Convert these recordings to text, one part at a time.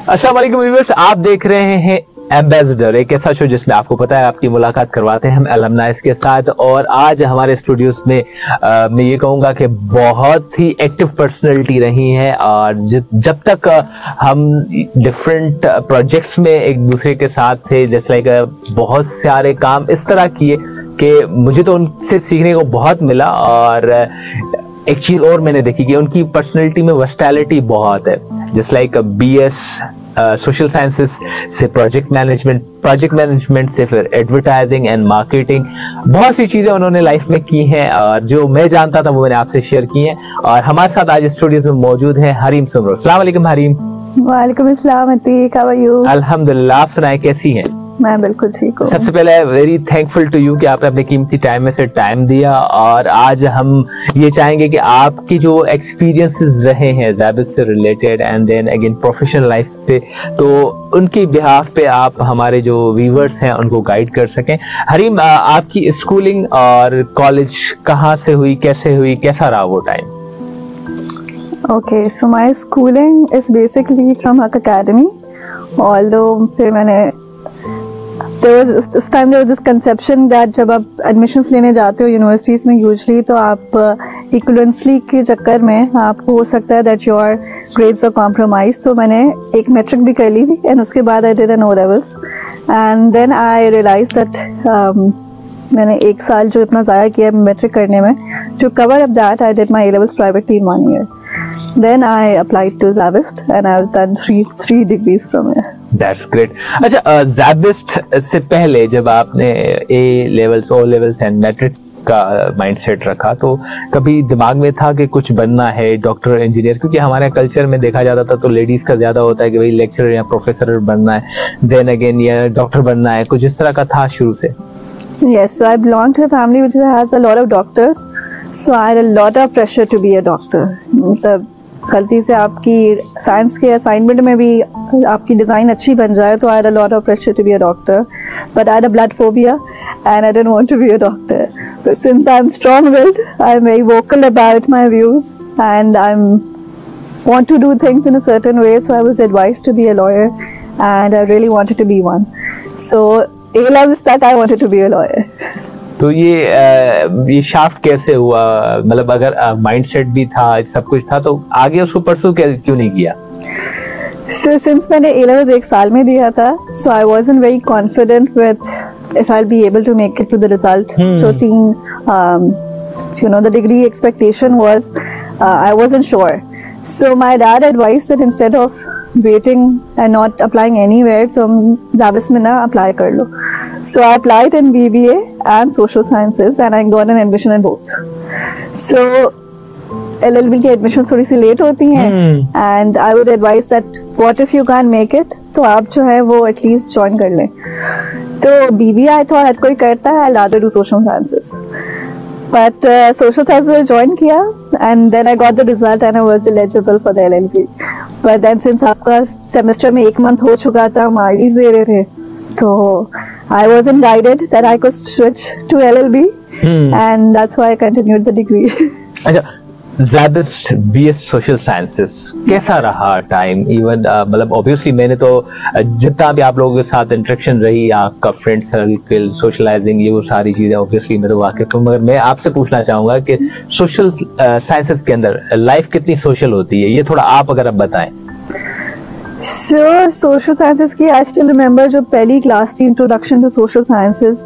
अस्सलाम वालेकुम व्यूअर्स, आप देख रहे हैं एम्बेसडर, एक ऐसा शो जिसमें आपको पता है आपकी मुलाकात करवाते हैं हम अलमनाइज के साथ। और आज हमारे स्टूडियोज में मैं ये कहूँगा कि बहुत ही एक्टिव पर्सनैलिटी रही हैं। और जब तक हम डिफरेंट प्रोजेक्ट्स में एक दूसरे के साथ थे, जैसे लाइक बहुत सारे काम इस तरह किए कि मुझे तो उनसे सीखने को बहुत मिला। और एक चीज और मैंने देखी कि उनकी पर्सनैलिटी में वर्सटैलिटी बहुत है। Just like BS social sciences से प्रोजेक्ट मैनेजमेंट से फिर एडवर्टाइजिंग एंड मार्केटिंग, बहुत सी चीजें उन्होंने लाइफ में की हैं और जो मैं जानता था वो मैंने आपसे शेयर की हैं। और हमारे साथ आज स्टूडियोज में मौजूद हैं हरीम सुमरो। अस्सलाम वालेकुम हरीम। वालेकुम अस्सलाम अतीक, हाउ आर यू? अल्हम्दुलिल्लाह, आप सुनाएं कैसी हैं? मैं बिल्कुल ठीक हूँ। सबसे पहले वेरी थैंकफुल टू यू कि आपने अपने कीमती टाइम में से टाइम दिया। और आज हम ये चाहेंगे कि आपकी जो एक्सपीरियंसेस रहे हैं ज़ैबिस से related and then again professional life से, तो उनकी बिहाफ पे आप हमारे जो व्यूअर्स हैं उनको गाइड कर सकें। हरीम, आपकी स्कूलिंग और कॉलेज कहाँ से हुई, कैसे हुई, कैसा रहा वो time? Okay, so my schooling is basically from Haq Academy. Although फिर मैंने उस time there was this conception that जब आप admissions लेने जाते हो यूनिवर्सिटीज में यूजली, तो आप इक्वलेंसली के चक्कर में आपको हो सकता है that your grades are compromised। तो मैंने एक मैट्रिक भी कर ली थी एंड उसके बाद I did an O levels and then I realized that मैंने एक साल जो इतना ज़ाया किया मैट्रिक करने में, to cover up that I did my A levels privately in 1 year. Then I applied to Zabist and I've done three degrees from here. That's great. अच्छा, Zabist से पहले जब आपने A levels, O levels and matric का mindset रखा, तो कभी दिमाग में था कि कुछ बनना है, डॉक्टर, इंजीनियर? क्योंकि हमारे कल्चर में देखा जाता था तो लेडीज का ज्यादा होता है कि भाई लेक्चरर या प्रोफेसर बनना है, देन अगेन या डॉक्टर बनना है, कुछ इस तरह का था शुरू से? Yes, so I belong to a family which has a lot of doctors, so I had a lot of pressure to be a doctor. मतलब गलती से आपकी साइंस के असाइनमेंट में भी आपकी डिज़ाइन अच्छी बन जाए तो I had a lot of pressure to be a doctor, but I had a blood phobia and I didn't want to be a doctor. But since I'm strong-willed, I'm very vocal about my views and I want to do things in a certain way, so I was advised to be a lawyer and I really wanted to be one. So A levels तक I wanted to be a lawyer. तो ये shaft कैसे हुआ? मतलब अगर mindset भी था, सब कुछ था, तो आगे उसको परसू क्यों नहीं किया? So since मैंने A levels एक साल में दिया था, so I wasn't very confident with if I'll be able to make it to the result. So the degree expectation was I wasn't sure. So my dad advised that instead of waiting and not applying anywhere, तुम Zabist में ना apply कर लो. So I applied in BBA and social sciences and I got an admission in both. So LLB की admissions थोड़ी सी late होती हैं and I would advise that what if you can't make it, तो आप जो है वो at least join कर लें. तो BBA I thought हर कोई करता है, I'd rather do social sciences. But social sciences join किया and then I got the result and I was eligible for the LLB. But then since आपका semester में 1 month हो चुका था, हम RDs दे रहे थे, तो I wasn't guided that I could switch to LLB and that's why I continued the degree. अच्छा, Zabist BS सोशल साइंसेस कैसा रहा टाइम? इवन मतलब ऑब्वियसली मैंने तो जितना भी आप लोगों के साथ इंटरेक्शन रही, आपका फ्रेंड सर्कल, सोशलाइजिंग, ये वो सारी चीजें ऑब्वियसली मैं तो वाकिफ हूँ, मगर मैं आपसे पूछना चाहूंगा कि सोशल साइंसेस के अंदर लाइफ कितनी सोशल होती है, ये थोड़ा आप अगर आप बताएं। So social sciences की I still remember जो पहली क्लास थी, introduction to social sciences,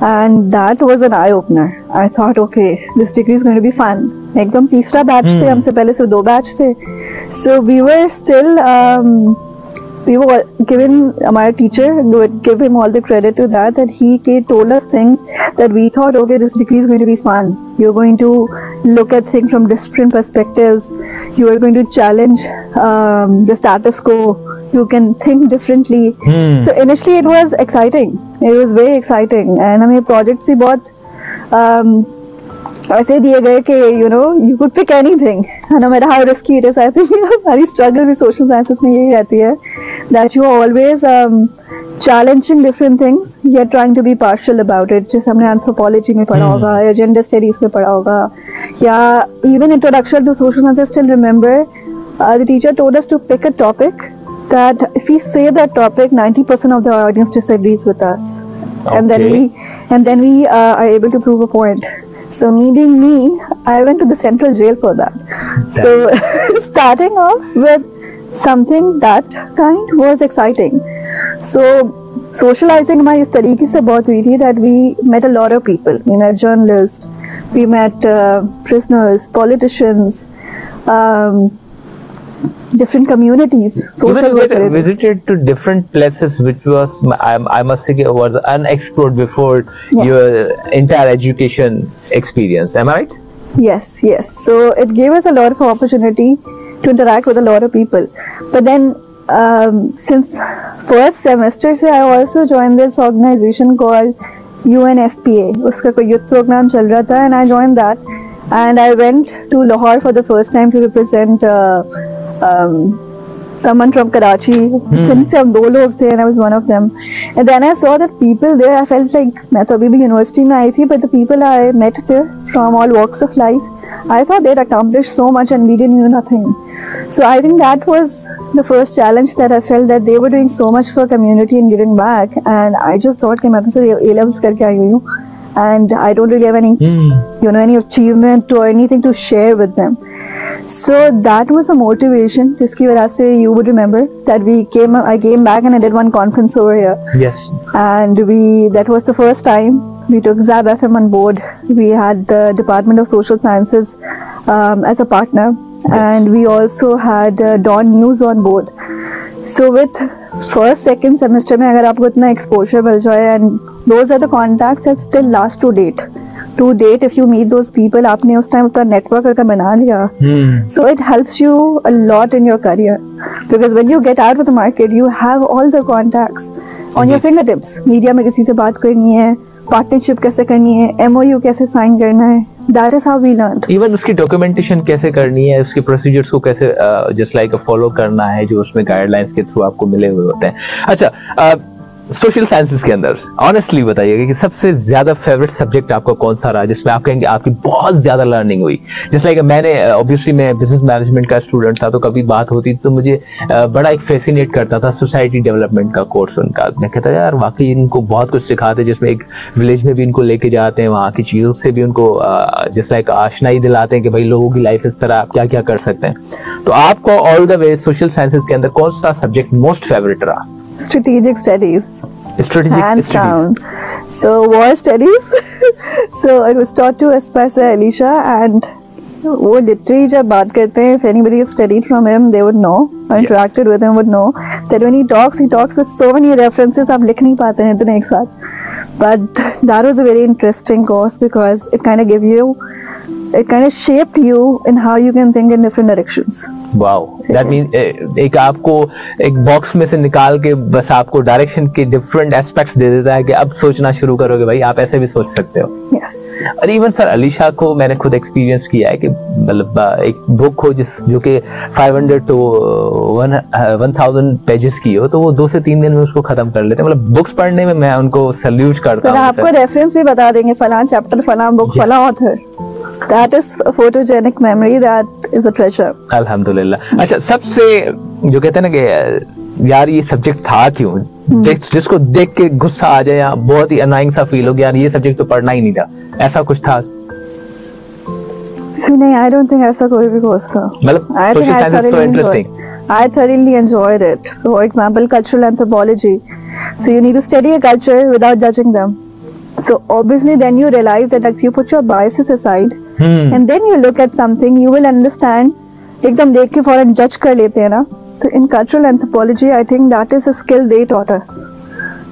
and that was an eye opener. I thought okay, this degree is going to be fun. एकदम तीसरा बैच थे, हमसे पहले से 2 बैच थे. So we were still we were given, my teacher would give him all the credit to that he told us things that we thought okay, this degree is going to be fun. You're going to look at things from different perspectives. You are going to challenge the status quo. You can think differently. So initially it was exciting. It was very exciting and हमें projects भी बहुत ऐसे दिए गए कि you could pick anything, no matter how risky it is. I think हमारी struggle भी social sciences में यही रहती है that you are always challenging different things, yet trying to be partial about it. जैसे हमने anthropology में पढ़ा होगा या gender studies में पढ़ा होगा या even introduction to social sciences. Still remember the teacher told us to pick a topic that if we say that topic, 90% of the audience disagrees with us, and then we are able to prove a point. So me being me, I went to the central jail for that. So starting off with something that kind was exciting. So socializing हमारी इस तरीके से बहुत हुई थी that we met a lot of people. We met journalists, we met prisoners, politicians, different communities. Even visited to different places which was I must say was unexplored before your entire education experience. Am I right? Yes. So it gave us a lot of opportunity to interact with a lot of people. But then since first semester se I also joined this organization called UNFPA. Uska koi youth program chal raha tha, and I joined that, and I went to Lahore for the first time to represent someone from Karachi. Since हम दो लोग थे, and I was one of them. And then I saw that people there, I felt like मैं तो अभी भी university में आई थी, but the people I met there from all walks of life, I thought they'd accomplished so much and we didn't do nothing. So I think that was the first challenge that I felt, that they were doing so much for community and giving back, and I just thought कि मैं तो सिर्फ A-levels करके आई हुई हूँ, and I don't really have any any achievement or anything to share with them. So that was a motivation. जिसकी वजह से you would remember that I came back and I did one conference over here. Yes. And that was the first time we took Zab FM on board. We had the Department of Social Sciences as a partner, and we also had Dawn News on board. So with first, second semester में अगर आपको इतना exposure मिल जाए, and those are the contacts that still last to date. To date, if you meet those people, आपने उस time अपना network करके बना लिया. So it helps you a lot in your career, because when you get out of the market, you have all the contacts on your fingertips. Media में किसी से बात करनी है, partnership कैसे करनी है, MOU कैसे sign करना है. That is how we learned. Even उसकी documentation कैसे करनी है, उसके procedures को कैसे just like follow करना है, जो उसमें guidelines के through आपको मिले हुए होते हैं. अच्छा, सोशल साइंसेस के अंदर ऑनेस्टली बताइएगा कि सबसे ज्यादा फेवरेट सब्जेक्ट आपका कौन सा रहा, जिसमें आप कहेंगे आपकी बहुत ज्यादा लर्निंग हुई. जैसे लाइक मैंने ऑब्वियसली मैं बिजनेस मैनेजमेंट का स्टूडेंट था, तो कभी बात होती तो मुझे बड़ा एक फैसिनेट करता था सोसाइटी डेवलपमेंट का कोर्स उनका. मैं कहता यार वाकई इनको बहुत कुछ सिखाते, जिसमें एक विलेज में भी इनको लेके जाते हैं, वहाँ की चीजों से भी उनको जैसे लाइक आशनाई दिलाते हैं कि भाई लोगों की लाइफ इस तरह आप क्या क्या कर सकते हैं. तो आपको all the way social sciences के अंदर कौन सा सब्जेक्ट मोस्ट फेवरेट रहा? Strategic studies. Hands down. So war studies. So it was taught to us by Sir Alisha, and वो literally जब बात करते हैं, if anybody has studied from him, they would know, or interacted with him would know that when he talks with so many references, आप लिख नहीं पाते हैं इतने एक साथ. But that was a very interesting course, because it kind of shaped you in how you can think in different directions. Wow, that means एक आपको एक बॉक्स में से निकाल के बस आपको डायरेक्शन के डिफरेंट एस्पेक्ट्स दे देता है कि अब सोचना शुरू करोगे भाई, आप ऐसे भी सोच सकते हो. Yes. और इवन सर अलीशा को मैंने खुद एक्सपीरियंस किया है कि मतलब एक बुक हो जो कि 500 to 1000 पेजेस की हो, तो वो 2 से 3 दिन में उसको खत्म कर लेते हैं. मतलब बुक्स पढ़ने में मैं उनको सल्यूट करता हूँ. आपको रेफरेंस भी बता देंगे, फलां चैप्टर, फलां बुक, फलां author. That is a photogenic memory, that is a treasure. अल्हम्दुलिल्लाह. अच्छा, सबसे जो कहते हैं ना कि यार ये सब्जेक्ट था क्यों, जिसको देख के गुस्सा आ जाए या बहुत ही अनाइंग सा फील हो गया, यार ये सब्जेक्ट तो पढ़ना ही नहीं था, ऐसा कुछ था? नहीं, I don't think ऐसा कोई भी कोर्स था. मतलब social science is so interesting. I thoroughly enjoyed it. For example, cultural anthropology. So you need to study a culture without judging them. So obviously then you realize that if you put your biases aside and then you look at something, you will understand. एकदम देख के फौरन जज कर लेते हैं ना. So in cultural anthropology, I think that is a skill they taught us.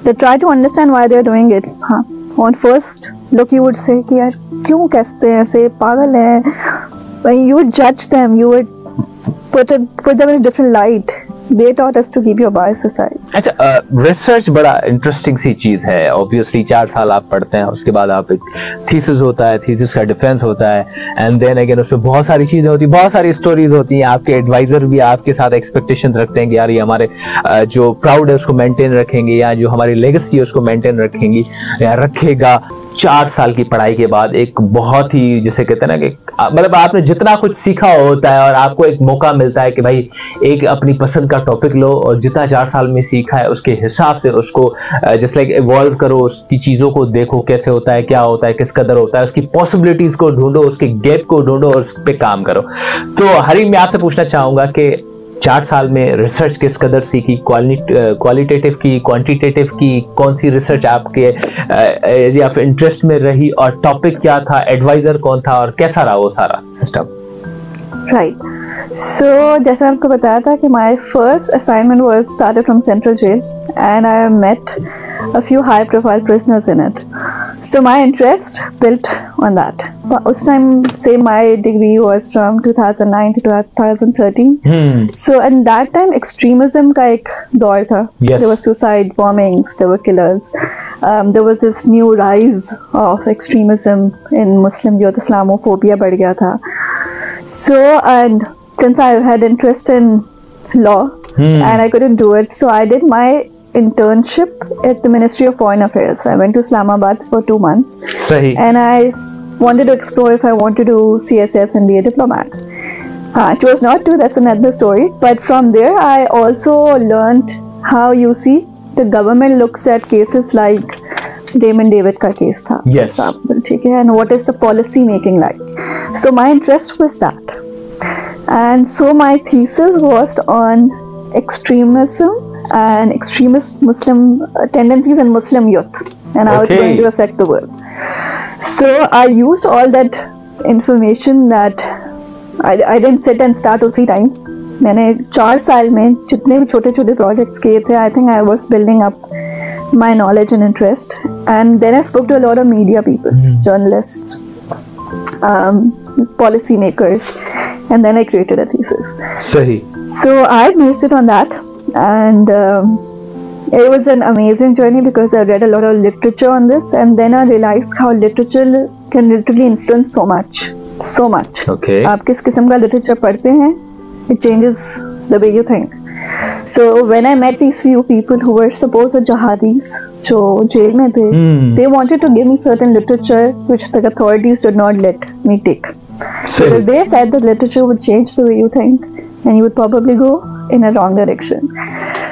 They try to understand why they are doing it. हाँ, on first look you would say कि यार क्यों कहते हैं ऐसे, पागल हैं. When you would judge them, you would put them in a different light. They taught us to keep your bias aside. अच्छा, रिसर्च बड़ा इंटरेस्टिंग सी चीज है. ऑब्वियसली 4 साल आप पढ़ते हैं, उसके बाद आप एक थीसिस होता है, थीसिस का डिफेंस होता है, एंड देन अगेन उसमें बहुत सारी चीजें होती हैं, बहुत सारी स्टोरीज होती हैं. आपके एडवाइजर भी आपके साथ एक्सपेक्टेशंस रखते हैं कि यार ये हमारे जो प्राउड है उसको मेंटेन रखेंगे, या जो हमारी लेगेसी है उसको मेंटेन रखेंगी या रखेगा. 4 साल की पढ़ाई के बाद एक बहुत ही, जिसे कहते हैं ना कि मतलब आपने जितना कुछ सीखा होता है और आपको एक मौका मिलता है कि भाई एक अपनी पसंद का टॉपिक लो और जितना 4 साल में सीखा है उसके हिसाब से उसको जस्ट लाइक इवॉल्व करो, उसकी चीज़ों को देखो कैसे होता है, क्या होता है, किस कदर होता है, उसकी पॉसिबिलिटीज को ढूंढो, उसके गैप को ढूंढो और उस पर काम करो। तो हरीम, मैं आपसे पूछना चाहूंगा कि 4 साल में रिसर्च किस कदर सीखी, क्वालिटेटिव की, क्वांटिटेटिव की, कौन सी रिसर्च आपके या फिर इंटरेस्ट में रही और टॉपिक क्या था, एडवाइजर कौन था और कैसा रहा वो सारा सिस्टम? राइट, सो जैसा आपको बताया था कि my first assignment was started from central jail and I met a few high profile prisoners in it, so my interest built on that. Us time say my degree was from 2009 to 2013, so in that time extremism ka ek daur tha. Yes. There were suicide bombings, there were killers, there was this new rise of extremism in Muslim youth, Islamophobia बढ़ गया था. So and since I had interest in law and I couldn't do it, so I did my internship at the Ministry of Foreign Affairs. I went to Islamabad for 2 months. Sahi. And I wanted to explore if I want to do CSS and be a diplomat. It was not to, that's another story. But from there, I also learned how you see the government looks at cases like Raymond David ka case tha. Yes. Okay, and what is the policy making like? So my interest was that. And so my thesis was on extremism and extremist Muslim tendencies in Muslim youth, and how it's going to affect the world. So I used all that information that I didn't sit and start उसी time. मैंने 4 साल में जितने भी छोटे छोटे projects किए थे, I think I was building up my knowledge and interest, and then I spoke to a lot of media people, journalists, policy makers, and then I created a thesis. Sahi. So I based it on that. And it was an amazing journey because I read a lot of literature on this, and then I realized how literature can literally influence so much. Okay. आप किस किस्म का literature पढ़ते हैं, it changes the way you think. So when I met these few people who were supposed jihadis, जो jail में थे, they wanted to give me certain literature which the authorities did not let me take. So they said that literature would change the way you think, and you would probably go in a wrong direction.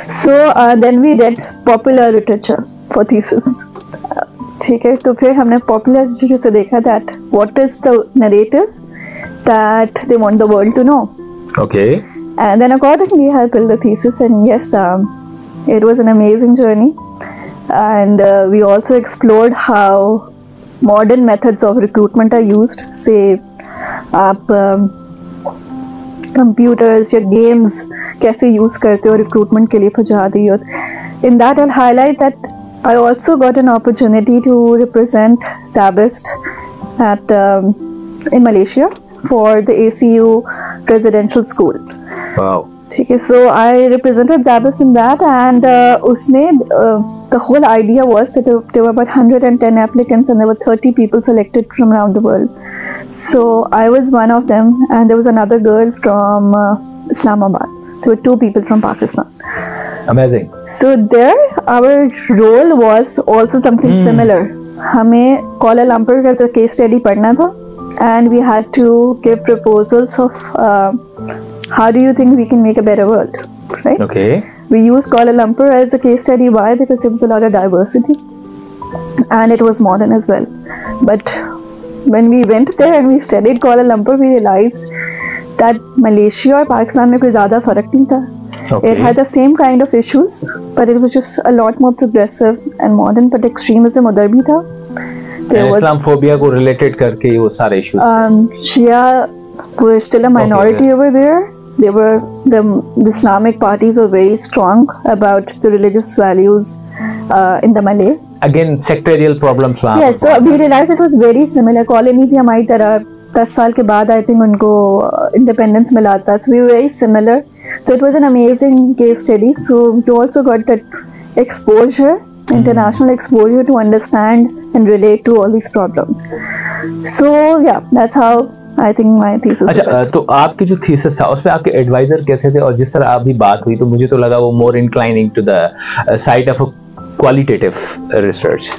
So then we read popular literature for thesis. ठीक है, तो फिर हमने popular literature से देखा that what is the narrative that they want the world to know. Okay. And then accordingly I built the thesis, and yes, it was an amazing journey. And we also explored how modern methods of recruitment are used. Say आप computers या games कैसे use करते हो recruitment के लिए for jihadi youth. In that I'll highlight that I also got an opportunity to represent Sabist at in Malaysia for the ACU residential school. Wow. ठीक है, so I represented Sabist in that, and उसमें the whole idea was that there were about 110 applicants and there were 30 people selected from around the world. So I was one of them, and there was another girl from Islamabad. There were 2 people from Pakistan. Amazing. So there our role was also something similar. हमें Kuala Lumpur as a case study पढ़ना था, and we had to give proposals of how do you think we can make a better world, right? Okay. We used Kuala Lumpur as a case study. Why? Because there was a lot of diversity, and it was modern as well. But when we went there and we studied Kuala Lumpur, we realized that Malaysia और Pakistan में कोई ज़्यादा फर्क नहीं था. Okay. It had the same kind of issues, but it was just a lot more progressive and modern. But extremism उधर भी था. Islamophobia को related करके वो सारे issues. Shia were still a minority over there. They were the Islamic parties were very strong about the religious values in the Malay. Again, sectarial problems वहाँ. Yes, so we realized it was very similar. Colony थी हमारी तरह. 10 साल के बाद I think उनको independence मिला था. So we were very similar. So it was an amazing case study. So you also got that exposure, international exposure to understand and relate to all these problems. So yeah, that's how I think my thesis. अच्छा, तो आपकी जो thesis था उसमें आपके adviser कैसे थे, और जिस तरह अभी बात हुई तो मुझे तो लगा वो more inclining to the side of qualitative research.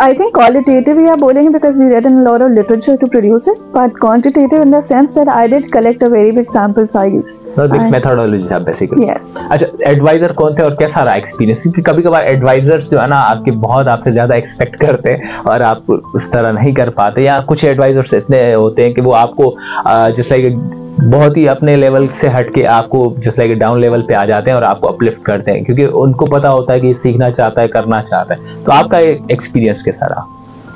I think qualitative we are बोलेंगे because we read in a lot of literature to produce it, but quantitative in the sense that I did collect a very big sample size. Mix methodology आप basically. Yes. अच्छा, adviser कौन थे और कैसा रहा experience? क्योंकि कभी कभार एडवाइजर्स जो है ना आपके बहुत आपसे ज्यादा एक्सपेक्ट करते हैं और आप उस तरह नहीं कर पाते, या कुछ एडवाइजर्स इतने होते हैं कि वो आपको जस्ट लाइक बहुत ही अपने लेवल से हटके आपको जस्ट लाइक डाउन लेवल पे आ जाते हैं और आपको अपलिफ्ट करते हैं, क्योंकि उनको पता होता है कि सीखना चाहता है, करना चाहता है। तो आपका एक्सपीरियंस कैसा रहा?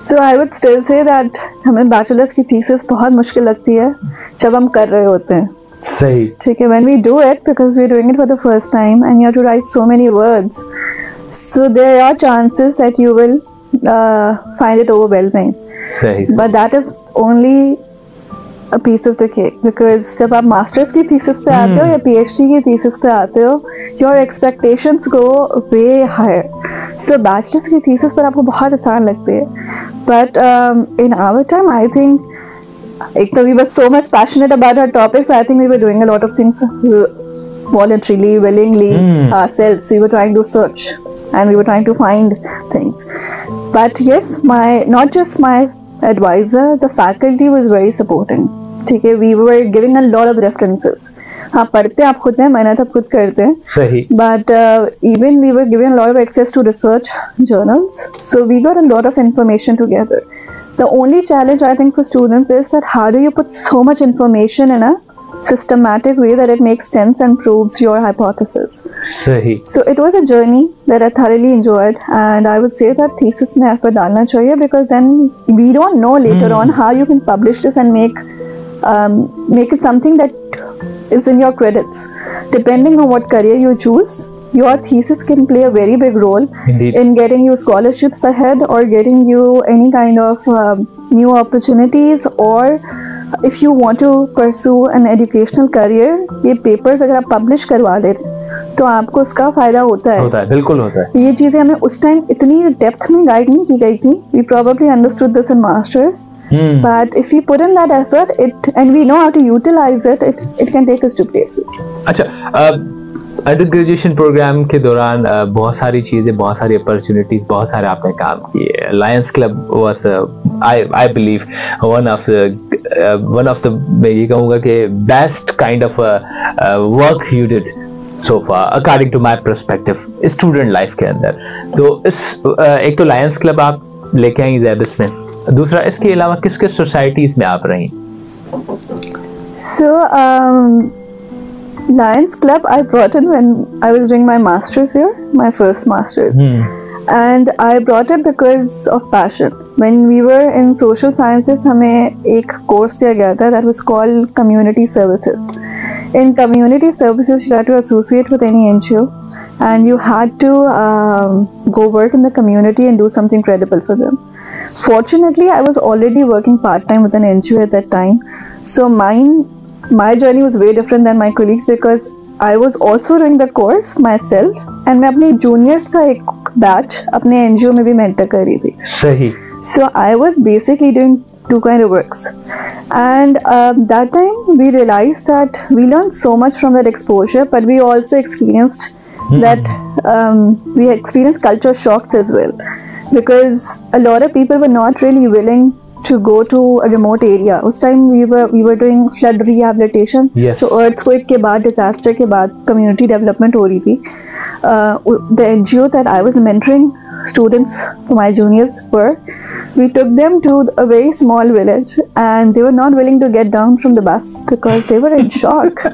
So I would still say that हमें बैचलर्स की थीसिस बहुत मुश्किल लगती है जब हम कर रहे होते हैं। सही, ठीक है, when we do it because we're doing it for the first time and you have to write so many words, so there are chances that you will find it overwhelming. सही, But that is only a piece of the cake because जब आप masters की thesis पे आते हो या PhD की thesis पे आते हो, your expectations go way higher. So bachelors की थीसिस पर आपको बहुत आसान लगती है, but in our time I think एक तो we were so much passionate about our topics. I think we were doing a lot of things voluntarily, willingly ourselves. We were trying to search and we were trying to find things. But yes, not just my advisor, the faculty was very supporting. ठीक है, we were giving a lot of references. हाँ, पढ़ते आप खुद हैं, मेहनत आप खुद करते हैं। सही। But even we were given a lot of access to research journals, so we got a lot of information together. The only challenge I think for students is that how do you put so much information in a systematic way that it makes sense and proves your hypothesis. सही। So it was a journey that I thoroughly enjoyed, and I would say that thesis में effort डालना चाहिए because then we don't know later on how you can publish this and make it something that is in your credits. Depending on what career you choose, your thesis can play a very big role Indeed. in getting you scholarships ahead or getting you any kind of new opportunities, or if you want to pursue an educational career, ये papers अगर आप publish करवा दे तो आपको उसका फायदा होता है, बिल्कुल होता है। ये चीजें हमें उस टाइम इतनी डेप्थ में गाइड नहीं की गई थी। We probably understood this in masters, but if we put in that effort, and we know how to utilize it, it can take us to places. अच्छा, अंडर ग्रेजुएशन प्रोग्राम के दौरान बहुत सारी चीजें, बहुत सारी अपॉर्चुनिटीज, बहुत सारे आपने काम किए। Lions club was I believe one of the मैं ये कहूँगा कि best kind of work you did so far according to my perspective student life के अंदर। तो इस एक तो लायंस क्लब आप लेके आई ज़ैबिस में, दूसरा इसके अलावा किस किस सोसाइटीज में आप रही? So Lions Club I brought in when I was doing my masters here, my first masters. And I brought it because of passion. When we were in social sciences, हमें एक course दिया गया था that was called community services. In community services, you had to associate with any NGO, and you had to go work in the community and do something credible for them. Fortunately, I was already working part-time with an NGO at that time, so my journey was very different than my colleagues because I was also doing the course myself, and मैं अपने juniors का एक batch अपने NGO में भी mentor कर रही थी। सही। So I was basically doing two kind of works, and that time we realized that we learned so much from that exposure, but we also experienced that we experienced culture shocks as well, because a lot of people were not really willing to go to a remote area. उस time we were doing flood rehabilitation. Yes. So earthquake के बाद, disaster के बाद community development हो रही थी. The NGO that I was mentoring students for my juniors were, we took them to a very small village and they were not willing to get down from the bus because they were in shock.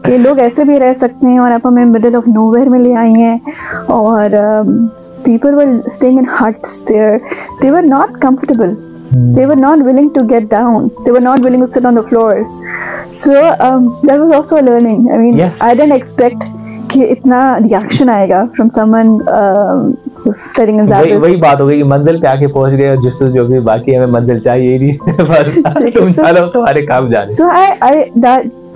ये लोग ऐसे भी रह सकते हैं और आप हमें middle of nowhere में ले आई हैं, और people were staying in huts there. They were not comfortable. They were not willing to get down. They were not willing to sit on the floors. So that was also a learning. I mean, yes. I didn't expect कि इतना reaction आएगा from someone studying in that. वही बात हो गई कि मंजिल पे आके पहुंच गए और जिस जो भी बाकी हमें मंजिल चाहिए ही नहीं, बस तुम चलो तुम्हारे काम जाने। So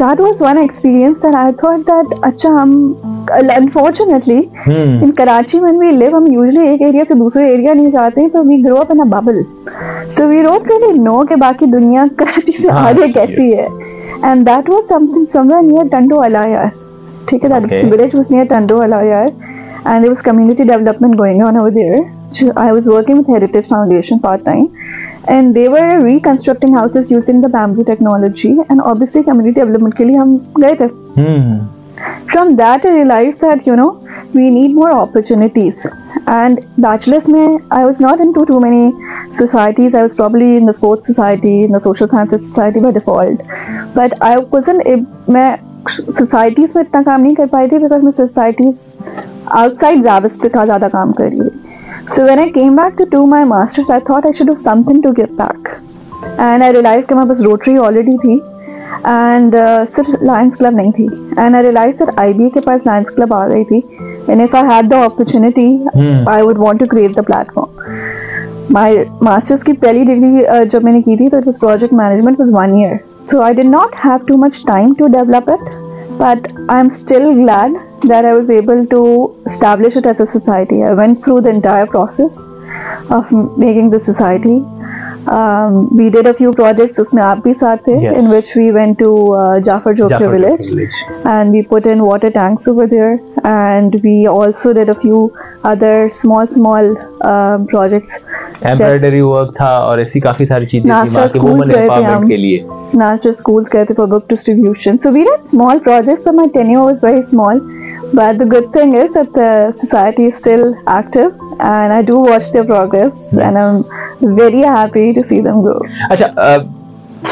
that was one experience that I thought that अच्छा हम unfortunately in Karachi when we live हम usually एक area से दूसरे area नहीं जाते, तो we grow up in a bubble, so we don't really know कि बाकी दुनिया कराची से आगे कैसी है, and that was something somewhere near Tando Alayar. ठीक है, that village was near Tando Alayar, and there was community development going on over there. I was working with Heritage Foundation part-time, and they were reconstructing houses using the bamboo technology, and obviously community development के लिए हम गए थे. From that I realized that we need more opportunities. And bachelor's में I was not into too many societies. I was probably in the sports society, in the social sciences society by default, but I wasn't. मैं societies में इतना काम नहीं कर पाई थी because मैं societies outside Zavis पे ज़्यादा काम कर रही थी. So when I came back to do my masters, I thought I should do something to give back, and I realized कि मेरे पास Rotary already थी, and सिर्फ Lions Club नहीं थी, and I realized that IBA के पास Lions Club आ गई थी, and if I had the opportunity, I would want to create the platform. My masters की पहली degree जब मैंने की थी, तो it was project management, was 1 year, so I did not have too much time to develop it, but I'm still glad that I was able to establish it as a society. I went through the entire process of making the society. We did a few projects, उसमें आप भी साथ थे, in which we went to Jafar Jokri village, and we put in water tanks over there, and we also did a few other small projects. Embroidery work था और ऐसी काफी सारी चीजें थी वहाँ के women empowerment के लिए. National schools गए थे for book distribution. So we did small projects, so my tenure was very small. But the good thing is that the society is still active, and I do watch their progress, and I'm very happy to see them grow. अच्छा,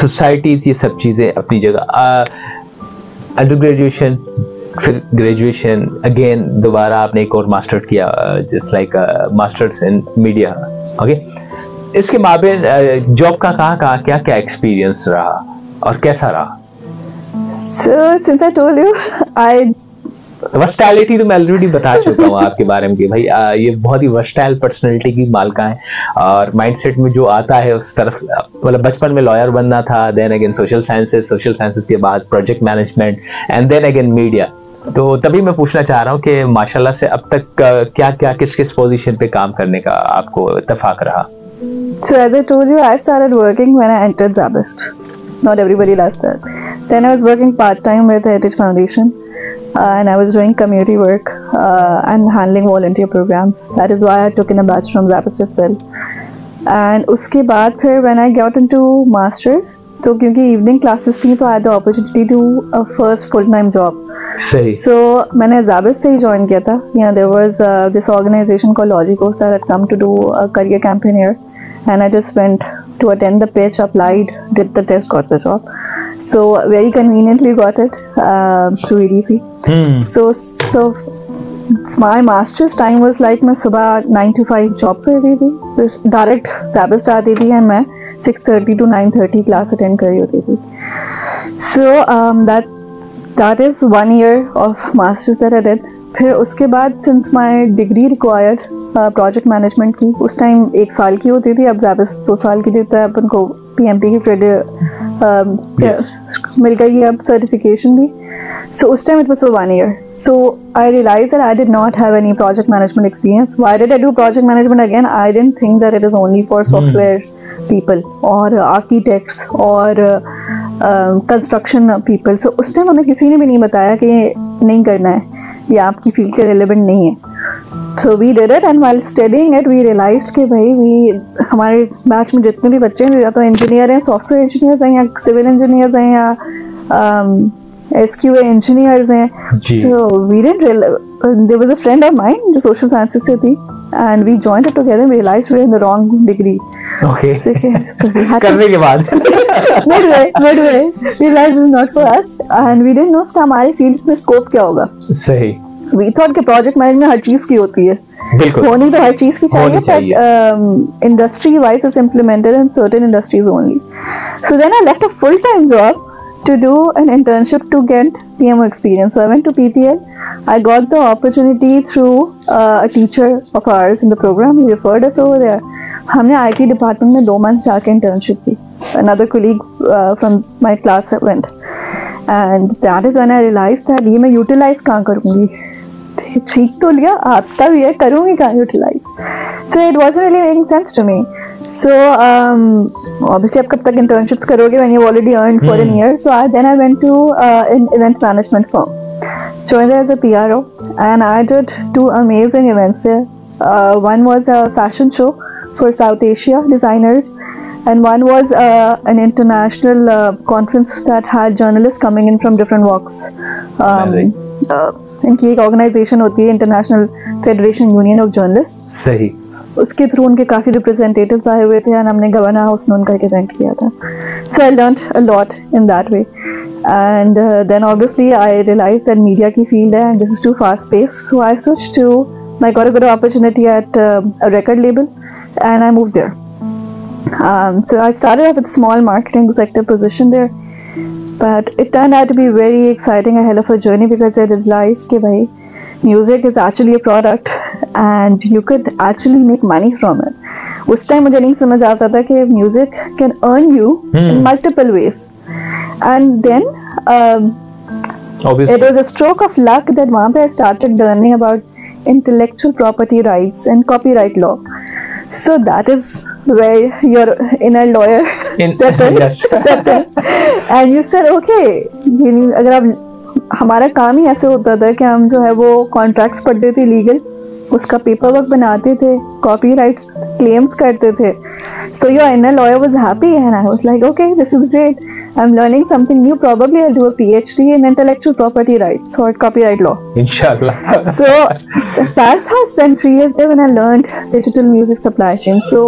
society ये सब चीजें अपनी जगह. Under graduation, फिर graduation, again दोबारा आपने एक और मास्टर किया, just like masters in media. Okay, इसके माबेन जॉब का कहाँ क्या एक्सपीरियंस रहा और कैसा रहा? So since I told you, versatility तो मैं ऑलरेडी बता चुका हूँ आपके बारे में कि भाई ये बहुत ही वर्सटाइल पर्सनैलिटी की मालका है, और माइंडसेट में जो आता है उस तरफ, मतलब बचपन में लॉयर बनना था, देन अगेन सोशल साइंसेस के बाद project management, and then again media. तो तभी मैं पूछना चाह रहा हूँ कि माशाल्लाह से अब तक क्या किस पोजीशन पे काम करने का आपको इत्तेफाक रहा? So as I told you, I started working when I entered Zabist. Not everybody does that. Then I was working part-time with Heritage Foundation, and I was doing community work and handling volunteer programs. That is why I took in a batch from Zabist as well. And उसके बाद फिर when I got into masters, तो क्योंकि evening classes थी, तो I had the opportunity to do a first full-time job. सही. So मैंने Zabist से ही join किया था. There was this organization called Logicos that had come to do a career campaign here, and I just went to attend the pitch, applied, did the test, got the job. So very conveniently got it through EDC. So my master's time was like मैं सुबह 9 to 5 job कर रही थी, फिर direct Zabist आती थी, and मैं 6:30 to 9:30 class attend कर रही होती थी. So that is 1 year of masters that I did. फिर उसके बाद since my degree required project management की, उस टाइम 1 साल की होती थी, अब Zabist 2 साल की देता है. अपन को PMP की मिल गई है अब सर्टिफिकेशन भी. So उस time it was for 1 year. So I realized that I did not have any project management experience. Why did I do project management again? I didn't think that it is only for software people or architects or construction people. So उस time हमें किसी ने भी नहीं बताया कि नहीं करना है, ये आपकी फील्ड के रिलेवेंट नहीं है. So we did it, and while studying it, we realized कि भाई हमारे बैच में जितने भी बच्चे हैं, या तो इंजीनियर हैं, सॉफ्टवेयर इंजीनियर्स हैं, या सिविल इंजीनियर्स हैं, या SQA इंजीनियर्स हैं. So we didn't realize, there was a friend of mine जो social sciences से थी, and we joined it together and realized we were in the wrong degree. Okay. करने के बाद midway realized this is not for us, and we didn't know हमारे field में scope क्या होगा. सही. We thought कि प्रोजेक्ट मैनेजमेंट हर चीज की होती है, होनी तो हर चीज की चाहिए, but industry wise is implemented in certain industries only. So then I left a full-time job to do an internship to get PMO experience. So I went to PPL. I got the opportunity through a teacher of ours in the program. He referred us over there. हमने IT department में 2 months जाके internship की. Another colleague from my class went, and that is when I realized that ये मैं utilize कहाँ करूँगी. ठीक तो लिया, आता भी है, करूँगी कहाँ utilise. So it wasn't really making sense to me. So obviously आप कब तक internships करोगे when you've already earned for a year. So then I went to an event management firm, joined as a PRO, and I did 2 amazing events there. One was a fashion show for South Asia designers, and one was an international conference that had journalists coming in from different walks. इनकी एक organisation होती है international federation union of journalist. सही. उसके through उनके काफ़ी representatives आए हुए थे, और हमने गवर्नर हाउस में उनका एक इवेंट किया था. So I learned a lot in that way. And then obviously I realized that media ki field hai and this is too fast paced, so I switched to, I got a good opportunity at a record label and I moved there. So I started off with a small marketing executive position there, but it turned out to be very exciting, a hell of a journey, because I realized कि भाई music is actually a product and you could actually make money from it. उस time मुझे नहीं समझ आता था कि music can earn you in multiple ways. And then it was a stroke of luck that वहाँ पे I started learning about intellectual property rights and copyright law. So that is where your inner lawyer stepped in. And you said, okay, अगर आप, हमारा काम ही ऐसे होता था कि हम जो है वो कॉन्ट्रैक्ट्स पढ़ते थे लीगल, उसका पेपर वर्क बनाते थे, कॉपीराइट्स क्लेम्स करते थे. So your inner lawyer was happy and I was like, okay, this is great. I'm learning something new. Probably I'll do a PhD in intellectual property rights or copyright law. Inshallah. So that's how I spent 3 years there when I learned digital music supply chain. So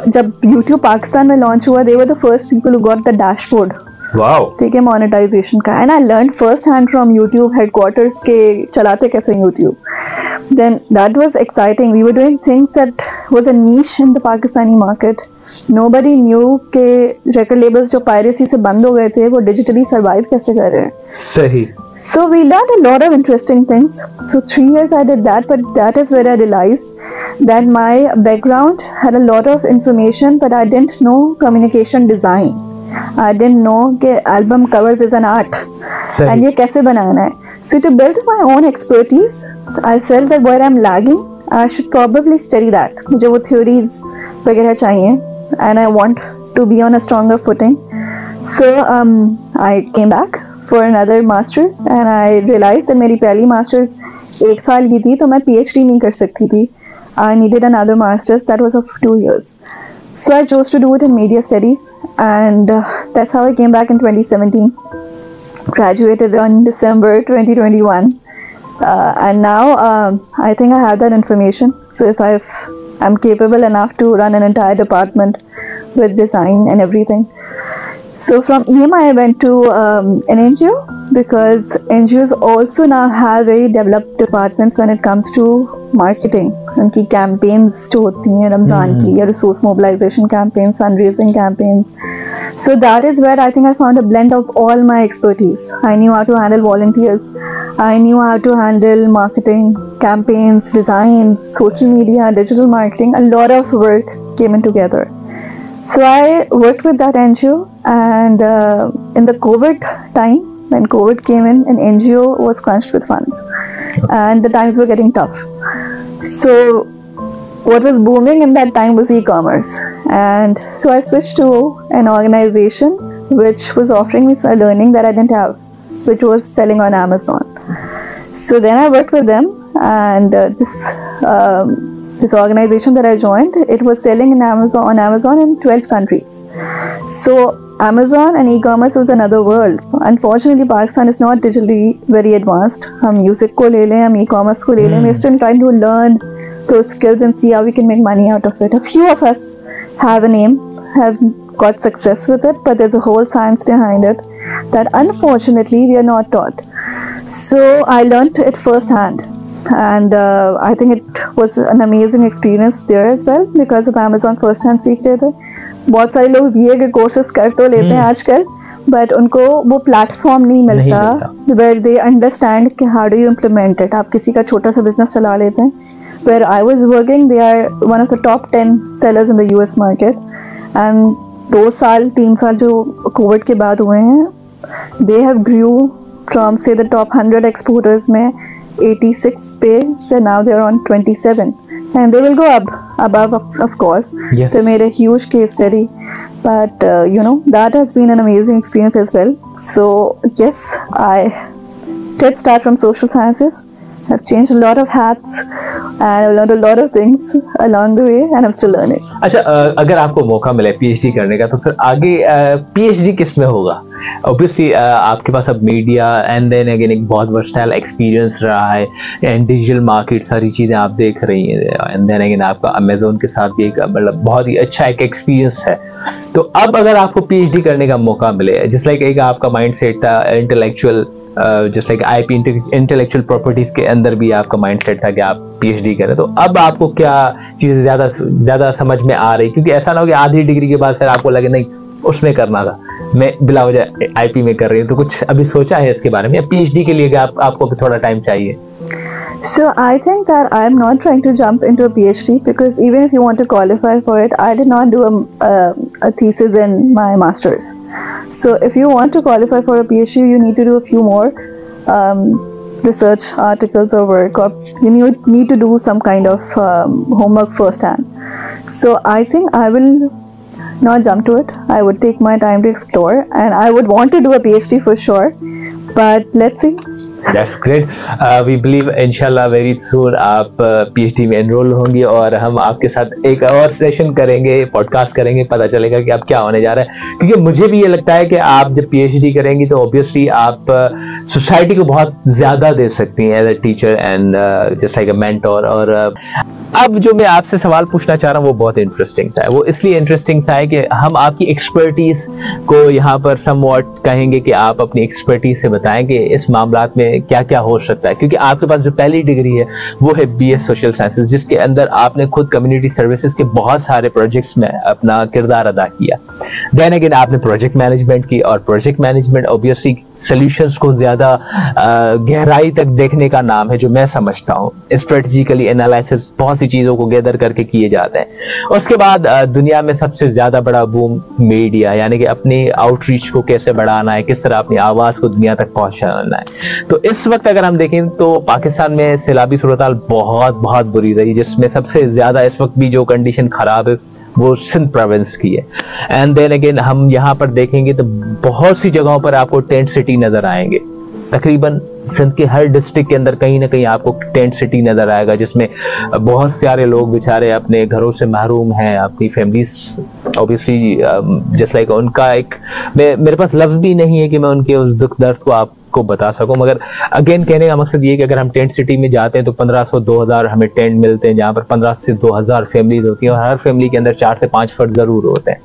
जब YouTube Pakistan में launch हुआ, they were the first people who got the dashboard. Wow. ठीक है, monetization का. And I learned first hand from YouTube headquarters के चलाते कैसे YouTube. Then that was exciting. We were doing things that was a niche in the Pakistani market. Nobody knew के record labels जो piracy से बंद हो गए थे वो digitally survive कैसे कर रहे हैं. सही. So we learned a lot of interesting things. So 3 years I did that, but that is where I realized that my background had a lot of information, but I didn't know communication design. I didn't know कि album covers is an art. And ये कैसे बनाना है. So to build my own expertise, I felt that where I'm lagging, I should probably study that. मुझे वो theories वगैरह चाहिए, and I want to be on a stronger footing. So I came back for another masters, and I realized that मेरी पहली masters 1 साल की थी, तो मैं PhD नहीं कर सकती थी. I needed another masters that was of 2 years. So I chose to do it in media studies, and that's how I came back in 2017. Graduated on December 2021, and now I think I have that information. So if I'm capable enough to run an entire department with design and everything. So from EMI I went to an NGO, because NGOs also now have very developed departments when it comes to marketing. उनकी campaigns जो होती हैं रमज़ान की, या resource mobilization campaigns, fundraising campaigns. So that is where I think I found a blend of all my expertise. I knew how to handle volunteers. I knew how to handle marketing, campaigns, designs, social media, digital marketing. A lot of work came in together. So I worked with that NGO, and in the COVID time, when COVID came in, an NGO was crunched with funds, and the times were getting tough. So what was booming in that time was e-commerce, and so I switched to an organization which was offering me a learning that I didn't have, which was selling on Amazon. So then I worked with them, and this organization that I joined, it was selling on Amazon in 12 countries. So Amazon and e-commerce was another world. Unfortunately, Pakistan is not digitally very advanced. हम music को ले लें, हम e-commerce को ले लें. We're still trying to learn those skills and see how we can make money out of it. A few of us have a name, have got success with it, but there's a whole science behind it that unfortunately we are not taught. So I learned it firsthand. And I think it was an amazing experience there as well, because of Amazon first hand सीख रहे थे. बहुत सारे लोग BA के courses कर तो लेते हैं आजकल, but उनको वो platform नहीं मिलता where they understand कि how do you implement it. आप किसी का छोटा सा business चला लेते हैं. Where I was working, they are one of the top 10 sellers in the US market, and 2-3 साल जो COVID के बाद हुए हैं, they have grew from say the top 100 exporters में 86 पे, so now they're on 27, and they will go above of course. Yes. They made a huge case study, but that has been an amazing experience as well. So yes, I did start from social sciences. I've changed a lot of hats and I've learned a lot of things along the way, and I'm still learning. अच्छा, अगर आपको मौका मिले PhD करने का तो फिर आगे पीएचडी किस में होगा? ऑब्वियसली आपके पास अब मीडिया एंड देन अगेन एक बहुत वर्सटाइल एक्सपीरियंस रहा है एंड डिजिटल मार्केट, सारी चीज़ें आप देख रही हैं एंड देन अगेन आपका अमेजोन के साथ भी एक मतलब बहुत ही अच्छा एक एक्सपीरियंस है। तो अब अगर आपको पीएचडी करने का मौका मिले, जिस लाइक एक आपका माइंड सेट था intellectual, just like IP intellectual properties के अंदर भी आपका माइंड सेट था कि आप पीएचडी करें, तो अब आपको क्या चीज़ें ज़्यादा समझ में आ रही? क्योंकि ऐसा ना हो कि आधी डिग्री के बाद फिर आपको लगे नहीं उसमें करना था, मैं बिला वजह आईपी में कर रही हूँ। तो कुछ अभी सोचा है इसके बारे में, या पीएचडी के लिए आपको भी थोड़ा टाइम चाहिए? So I think that I'm not trying to jump into a PhD, because even if you want to qualify for it, I did not do a thesis in my master's. So if you want to qualify for a PhD, you need to do a few more research articles or work, or you need to do some kind of homework firsthand. So I think I will not jump to it. I would take my time to explore, and I would want to do a PhD for sure, but let's see. That's great. We believe इंशाल्लाह very soon आप PhD में enrol होंगी और हम आपके साथ एक और सेशन करेंगे, पॉडकास्ट करेंगे, पता चलेगा कि आप क्या होने जा रहा है। क्योंकि मुझे भी ये लगता है कि आप जब PhD करेंगी तो ऑब्वियसली आप सोसाइटी को बहुत ज़्यादा दे सकती हैं as a teacher and just like a mentor. और अब जो मैं आपसे सवाल पूछना चाह रहा हूँ वो बहुत इंटरेस्टिंग था। वो इसलिए इंटरेस्टिंग था कि हम आपकी एक्सपर्टीज को यहाँ पर समवॉट कहेंगे कि आप अपनी एक्सपर्टीज से बताएं कि इस मामलात में क्या क्या हो सकता है। क्योंकि आपके पास जो पहली डिग्री है वो है बीएस सोशल साइंसेज, जिसके अंदर आपने खुद कम्युनिटी सर्विसेज के बहुत सारे प्रोजेक्ट्स में अपना किरदार अदा किया। देन अगेन आपने प्रोजेक्ट मैनेजमेंट की, और प्रोजेक्ट मैनेजमेंट ऑब्वियसली सॉल्यूशंस को ज्यादा गहराई तक देखने का नाम है, जो मैं समझता हूँ। स्ट्रेटेजिकली एनालिसिस बहुत सी चीजों को गैदर करके किए जाते हैं। उसके बाद दुनिया में सबसे ज्यादा बड़ा बूम मीडिया, यानी कि अपनी आउटरीच को कैसे बढ़ाना है, किस तरह अपनी आवाज को दुनिया तक पहुंचाना है। तो इस वक्त अगर हम देखें तो पाकिस्तान में सैलाबी सूरत-हाल बहुत बुरी रही, जिसमें सबसे ज्यादा इस वक्त भी जो कंडीशन खराब है वो सिंध प्रोविंस की है। एंड देन अगेन हम यहाँ पर देखेंगे तो बहुत सी जगहों पर आपको टेंट सिटी नजर आएंगे। तकरीबन सिंध के हर डिस्ट्रिक्ट के अंदर कहीं ना कहीं आपको टेंट सिटी नजर आएगा, जिसमें बहुत सारे लोग बेचारे अपने घरों से महरूम हैं, अपनी फैमिलीज ऑब्वियसली जस्ट लाइक उनका एक मेरे पास लफ्ज भी नहीं है कि मैं उनके उस दुख दर्द को आपको बता सकूं। मगर अगेन कहने का मकसद ये कि अगर हम टेंट सिटी में जाते हैं तो 1500-2000 हमें टेंट मिलते हैं, जहाँ पर 15 से 2000 फैमिलीज होती हैं और हर फैमिली के अंदर 4 से 5 फर्द जरूर होते हैं।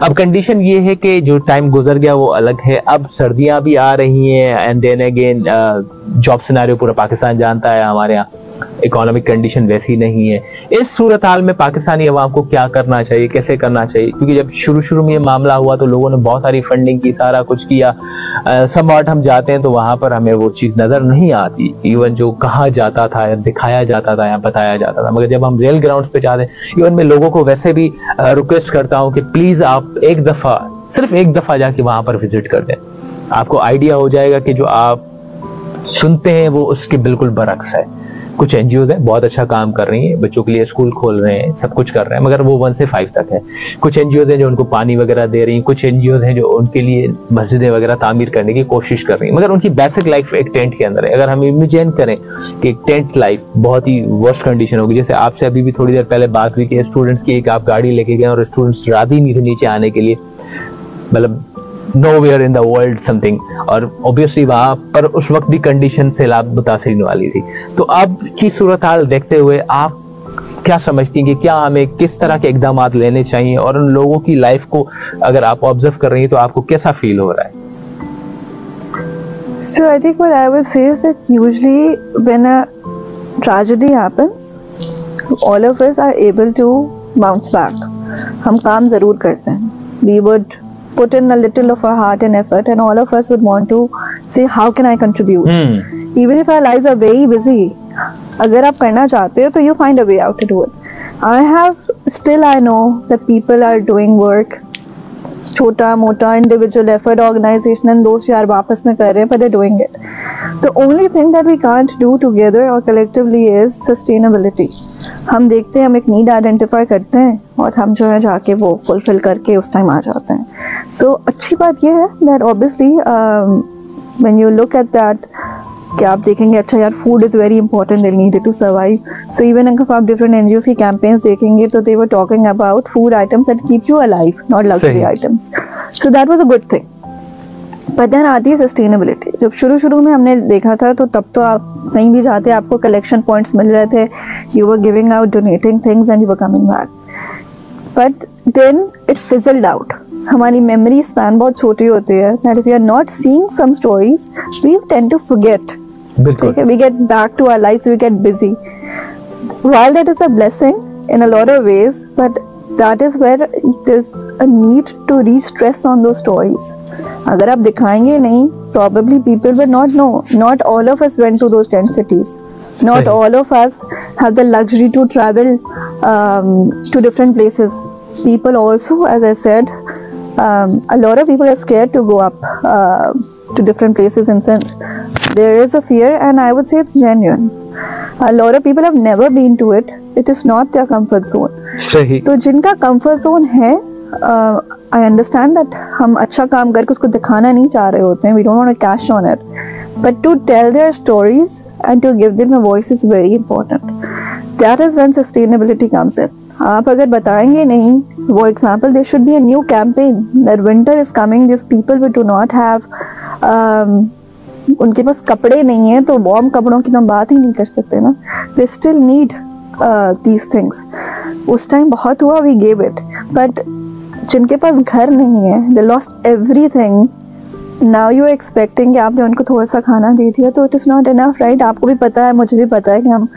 अब कंडीशन ये है कि जो टाइम गुजर गया वो अलग है, अब सर्दियां भी आ रही हैं and then again job scenario पूरा पाकिस्तान जानता है, हमारे यहाँ इकोनॉमिक कंडीशन वैसी नहीं है। इस सूरत हाल में पाकिस्तानी अवाम को क्या करना चाहिए, कैसे करना चाहिए? क्योंकि जब शुरू में ये मामला हुआ तो लोगों ने बहुत सारी फंडिंग की, सारा कुछ किया, समवॉट हम जाते हैं तो वहां पर हमें वो चीज नजर नहीं आती, इवन जो कहा जाता था या दिखाया जाता था या बताया जाता था। मगर जब हम रियल ग्राउंड पे जाते हैं, इवन मैं लोगों को वैसे भी रिक्वेस्ट करता हूँ कि प्लीज आप सिर्फ एक दफा जाके वहां पर विजिट कर दें, आपको आइडिया हो जाएगा कि जो आप सुनते हैं वो उसके बिल्कुल बरक्स है। कुछ एनजीओज हैं बहुत अच्छा काम कर रही हैं, बच्चों के लिए स्कूल खोल रहे हैं, सब कुछ कर रहे हैं, मगर वो 1 से 5 तक है। कुछ एनजीओज हैं जो उनको पानी वगैरह दे रही हैं, कुछ एनजीओज हैं जो उनके लिए मस्जिदें वगैरह तामीर करने की कोशिश कर रही हैं, मगर उनकी बेसिक लाइफ एक टेंट के अंदर है। अगर हम इमेजिन करें कि टेंट लाइफ बहुत ही वर्स्ट कंडीशन होगी, जैसे आपसे अभी भी थोड़ी देर पहले बात हुई कि स्टूडेंट्स की एक आप गाड़ी लेके गए और स्टूडेंट्स राजी नहीं थे नीचे आने के लिए, मतलब nowhere in the world something, और obviously वहाँ पर उस वक्त भी कंडीशन से लाभ मुतासिर वाली थी। तो अब की सूरत हाल देखते हुए आप क्या समझती हैं कि क्या हमें किस तरह के इकदाम लेने चाहिए, और उन लोगों की लाइफ को अगर आप ऑब्जर्व कर रही हैं तो आपको कैसा फील हो रहा है? So I think what I would say is that usually when a tragedy happens, all of us are able to bounce back. हम काम जरूर करते हैं. We would put in a little of our heart and effort, and all of us would want to say how can I contribute, even if our lives are very busy. अगर आप करना चाहते हो तो you find a way out to do it. I know that people are doing work, छोटा मोटा individual effort, organization and दोस्त यार वापस में कर रहे हैं, but they're doing it. The only thing that we can't do together or collectively is sustainability. हम देखते हैं, हम एक नीड आइडेंटिफाई करते हैं और हम जो है जाके वो फुलफिल करके उस टाइम आ जाते हैं। सो अच्छी बात ये है that obviously when you look at that कि आप देखेंगे अच्छा यार food is very important, they need to survive. So even अगर आप डिफरेंट एनजीओज की कैंपेन्स देखेंगे तो they were talking about food items that keep you alive, not luxury items. So that was a good thing. But then आती है sustainability. जब शुरू में हमने देखा था तो तब तो आप कहीं भी जाते आपको कलेक्शन पॉइंट्स मिल रहे थे, you were giving out, donating things and you were coming back. But then it fizzled out. हमारी मेमोरी स्पैन बहुत छोटी होती है. That if you are not seeing some stories we tend to forget. We get back to our lives, we get busy. While that is a blessing in a lot of ways, but that is where there's a need to re-stress on those stories. अगर आप दिखाएंगे नहीं, probably people will not know. Not all of us went to those tent cities. Not all of us have the luxury to travel to different places. People also, as I said, a lot of people are scared to go up to different places and send. There is a fear and I would say it's genuine. A lot of people have never been to it. It is not their comfort zone. सही. तो जिनका comfort zone है, I understand that हम अच्छा काम करके उसको दिखाना नहीं चाह रहे होते हैं. We don't want to cash on it. But to tell their stories and to give them a voice is very important. That is when sustainability comes in. आप अगर बताएंगे नहीं, वो example, there should be a new campaign that winter is coming. These people who do not have उनके पास कपड़े नहीं है तो वार्म कपड़ों की तो हम बात ही नहीं कर सकते ना. They still need these things. उस टाइम बहुत हुआ, वी गेव इट. बट जिनके पास घर नहीं है, they lost everything. Now you are expecting कि आपने उनको थोड़ा सा खाना दे दिया तो it is not enough, right. आपको भी पता है, मुझे भी पता है कि हम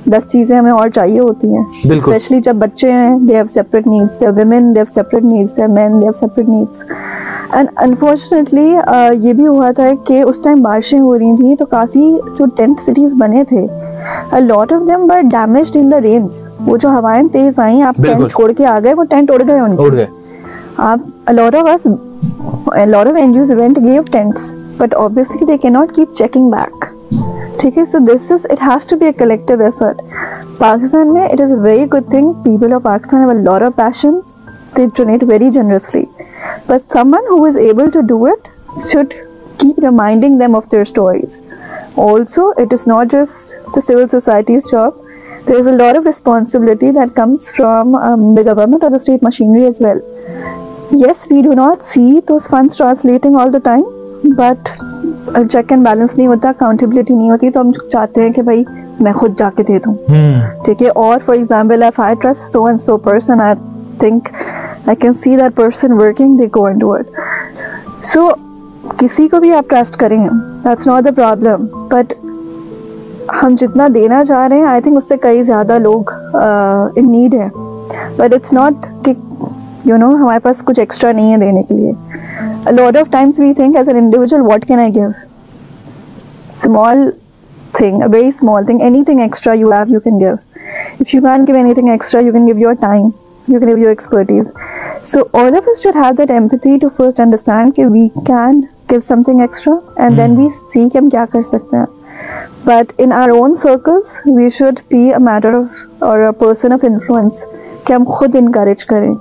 10 चीज़ें हमें और चाहिए होती हैं. स्पेशली जब बच्चे हैं, they have separate needs, they women, they have separate needs, they main, they have separate needs. And unfortunately ये भी हुआ था कि उस टाइम बारिशें हो रही थी तो काफ़ी जो टेंट सिटीज़ बने थे, a lot of them were damaged in the rains. वो जो हवाएं तेज आई, आप टेंट छोड़ के आ गए, वो टेंट उड़ गए उनके. आप a lot of NGOs went gave tents, but obviously they cannot keep checking back. ठीक है. So it has to be a collective effort. Pakistan में it is a very good thing. People of Pakistan have a lot of passion. They donate very generously. But someone who is able to do it should keep reminding them of their stories. Also, it is not just the civil society's job. There is a lot of responsibility that comes from the government or the state machinery as well. Yes, we do not see those funds translating all the time, but check and balance नहीं होता, accountability नहीं होती, तो हम चाहते हैं कि भाई मैं खुद जाके दे दूँ. ठीक है. और for example, if I trust so and so person, I think I can see that person working, they go and do it. So किसी को भी आप ट्रस्ट करें, that's not the problem. But हम जितना देना चाह रहे हैं, I think उससे कई ज़्यादा लोग in need है. But it's not कि हमारे पास कुछ एक्स्ट्रा नहीं है देने के लिए. A lot of times we think as an individual, what can I give? Small thing, a very small thing, anything extra you have, you can give. If you can't give anything extra, you can give your time, you can give your expertise. So all of us should have that empathy to first understand that we can give something extra and then we see कि हम क्या कर सकते हैं. But in our own circles, we should be a matter of or a person of influence कि हम खुद encourage करें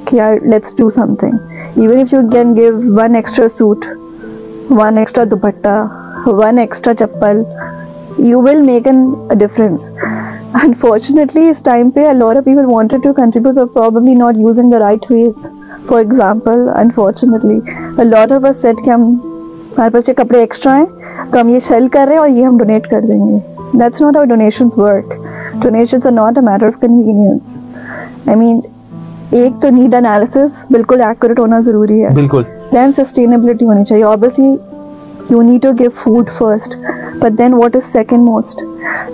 कि यार let's do something. Even if you can give one extra suit, one extra dupatta, one extra chappal, you will make a difference. Unfortunately, इस time पे a lot of people wanted to contribute but probably not using the right ways. For example, unfortunately, a lot of us said कि हमारे पास ये कपड़े extra हैं तो हम ये सेल कर रहे हैं और ये हम डोनेट कर देंगे. That's not how donations work. Donations are not a matter of convenience. I mean, एक तो नीड एनालिसिस बिल्कुल एक्यूरेट होना जरूरी है. बिल्कुल. देन सस्टेनेबिलिटी होनी चाहिए. Obviously you need to give food first, but then what is second most?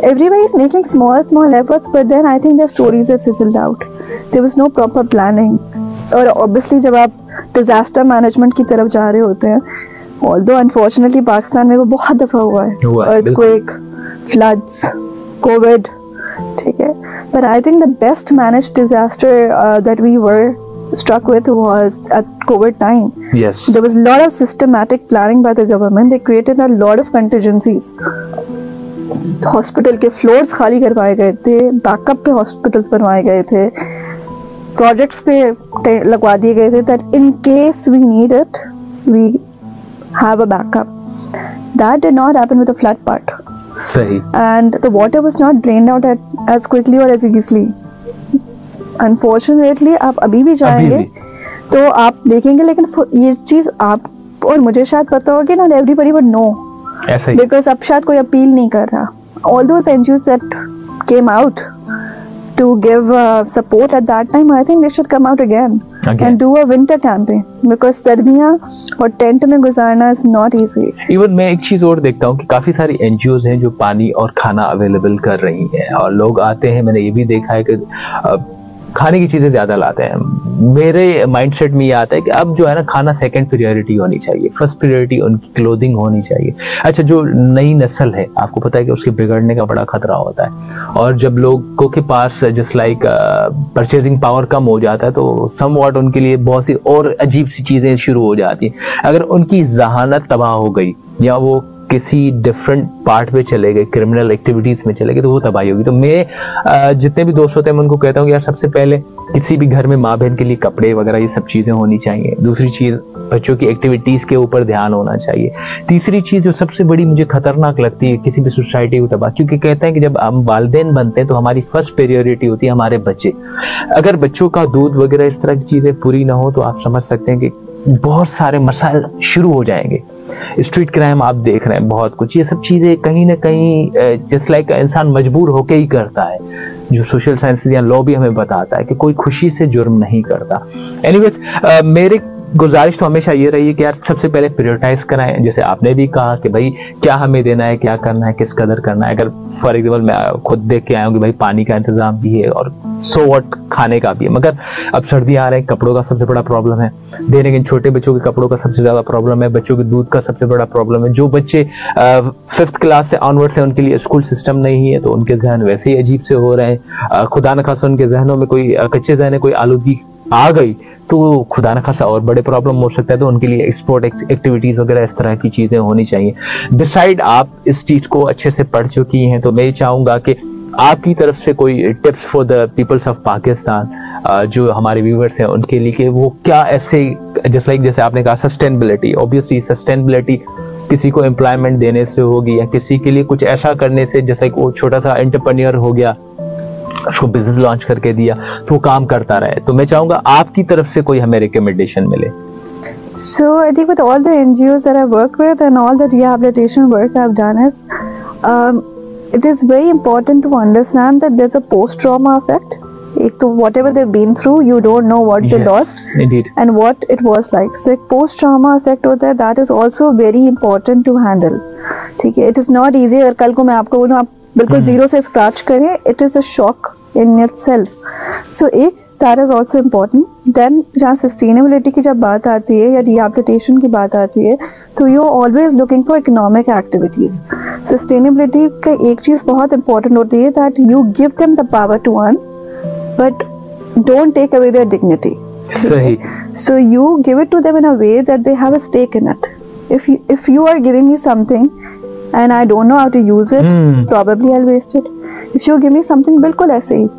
Everybody is making small efforts, but then I think their stories have fizzled out. There was no proper planning. और obviously जब आप disaster management की तरफ जा रहे होते हैं, although unfortunately Pakistan में वो बहुत दफा हुआ है, earthquake, floods, COVID, ठीक है. But I think the best managed disaster that we were struck with was at COVID time. Yes. There was a lot of systematic planning by the government. They created a lot of contingencies. Hospital के floors खाली करवाए गए थे, backup पे hospitals बनवाए गए थे, projects पे लगवा दिए गए थे that in case we need it, we have a backup. That did not happen with the flood part. सही. And the water was not drained out as quickly or as easily. Unfortunately, आप अभी भी जाएंगे तो आप देखेंगे, लेकिन ये चीज आप और मुझे शायद पता होगी, not everybody would know. ऐसा ही. Because अब शायद कोई अपील नहीं कर रहा. All those NGOs that came out to give support at that time, I think they should come out again and do a winter campaign, because सर्दियाँ और tent में गुजारना is not easy. इवन मैं एक चीज और देखता हूँ कि काफी सारी एनजीओज हैं जो पानी और खाना अवेलेबल कर रही हैं, और लोग आते हैं, मैंने ये भी देखा है कि खाने की चीजें ज्यादा लाते हैं. मेरे माइंडसेट में ये आता है कि अब जो है ना, खाना सेकंड प्रायोरिटी होनी चाहिए, फर्स्ट प्रायोरिटी उनकी क्लोथिंग होनी चाहिए. अच्छा, जो नई नस्ल है, आपको पता है कि उसके बिगड़ने का बड़ा खतरा होता है, और जब लोगों के पास जस्ट लाइक परचेजिंग पावर कम हो जाता है तो समवॉट उनके लिए बहुत सी और अजीब सी चीजें शुरू हो जाती हैं. अगर उनकी जहानत तबाह हो गई या वो किसी डिफरेंट पार्ट पे चले गए, क्रिमिनल एक्टिविटीज में चले गए, तो वो तबाही होगी. तो मैं जितने भी दोस्त होते हैं मैं उनको कहता हूँ यार, सबसे पहले किसी भी घर में माँ बहन के लिए कपड़े वगैरह ये सब चीजें होनी चाहिए. दूसरी चीज, बच्चों की एक्टिविटीज के ऊपर ध्यान होना चाहिए. तीसरी चीज जो सबसे बड़ी मुझे खतरनाक लगती है किसी भी सोसाइटी को तबाह, क्योंकि कहते हैं कि जब हम वालिदैन बनते हैं तो हमारी फर्स्ट प्रायोरिटी होती है हमारे बच्चे. अगर बच्चों का दूध वगैरह इस तरह की चीजें पूरी ना हो तो आप समझ सकते हैं कि बहुत सारे मसाइल शुरू हो जाएंगे. स्ट्रीट क्राइम आप देख रहे हैं, बहुत कुछ, ये सब चीजें कहीं ना कहीं जस्ट लाइक इंसान मजबूर होके ही करता है. जो सोशल साइंस या लॉ भी हमें बताता है कि कोई खुशी से जुर्म नहीं करता. एनीवेज, मेरे गुजारिश तो हमेशा ये रही है कि यार सबसे पहले प्रायोरिटाइज कराएं. जैसे आपने भी कहा कि भाई क्या हमें देना है, क्या करना है, किस कदर करना है. अगर फॉर एग्जाम्पल मैं खुद देख के आया हूँ कि भाई पानी का इंतजाम भी है और सो व्हाट खाने का भी है, मगर अब सर्दी आ रहे हैं, कपड़ों का सबसे बड़ा प्रॉब्लम है देने के. छोटे बच्चों के कपड़ों का सबसे ज्यादा प्रॉब्लम है, बच्चों के दूध का सबसे बड़ा प्रॉब्लम है. जो बच्चे 5th क्लास से ऑनवर्ड्स है उनके लिए स्कूल सिस्टम नहीं है, तो उनके जहन वैसे ही अजीब से हो रहे हैं. खुदा न खासा उनके जहनों में कोई कच्चे जहन, कोई आलूदगी आ गई तो खुदा न खासा और बड़े प्रॉब्लम हो सकता है. तो उनके लिए स्पोर्ट एक्टिविटीज वगैरह इस तरह की चीजें होनी चाहिए. डिसाइड आप इस चीज को अच्छे से पढ़ चुकी हैं, तो मैं चाहूंगा कि आपकी तरफ से कोई tips for the peoples of Pakistan, जो हमारे व्यूवर्स हैं उनके लिए, कि वो क्या ऐसे जस्ट लाइक जैसे आपने कहा सस्टेनेबिलिटी, ऑब्वियसली सस्टेनेबिलिटी किसी को एम्प्लॉयमेंट देने से होगी या किसी के लिए कुछ ऐसा करने से, जैसे वो छोटा सा एंटरप्रेन्योर हो गया, उसको बिजनेस लॉन्च करके दिया तो वो काम करता रहे. तो मैं चाहूंगा आपकी तरफ से कोई हमें रिकमेंडेशन मिले. So I think with all the NGOs that I work with and all the rehabilitation work I've done is, it is very important to understand that there's a post-trauma effect. एक तो whatever they've been through, you don't know what they lost and what it was like. So एक post-trauma effect होता है, that is also very important to handle. ठीक है, it is not easy. अगर कल को मैं आपको बोलूँ आप बिल्कुल जीरो से स्क्रैच करें, it is a shock in itself. So एक that is also important. Then जहाँ sustainability की जब बात आती है या rehabilitation की बात आती है, तो you are always looking for economic activities. Sustainability का एक चीज़ बहुत important होती है, that you give them the power to earn, but don't take away their dignity. सही. So you give it to them in a way that they have a stake in it. If you are giving me something and I don't know how to use it, probably I'll waste it. If you give me something बिल्कुल ऐसे ही,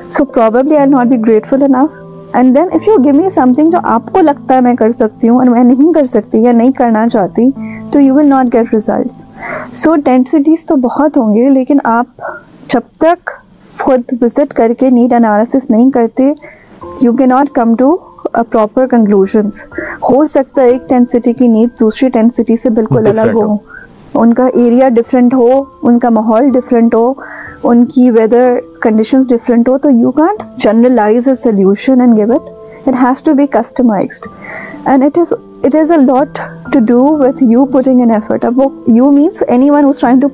so probably I'll not be grateful enough. And then if you give me something जो आपको लगता है मैं कर सकती हूँ और मैं नहीं कर सकती या नहीं करना चाहती, तो you will not get results. So tent cities तो बहुत होंगे, लेकिन आप जब तक खुद विजिट करके नीड एनालिसिस नहीं करते, you cannot come to a proper conclusions. हो सकता है एक टेंट सिटी की नीड दूसरी टेंट सिटी से बिल्कुल अलग हो, उनका एरिया डिफरेंट हो, उनका माहौल डिफरेंट हो, उनकी वेदर कंडीशंस डिफरेंट हो, तो you can't generalize a solution and give it. It has to be customized, and it is a lot to do with you putting in effort. You means anyone who's trying to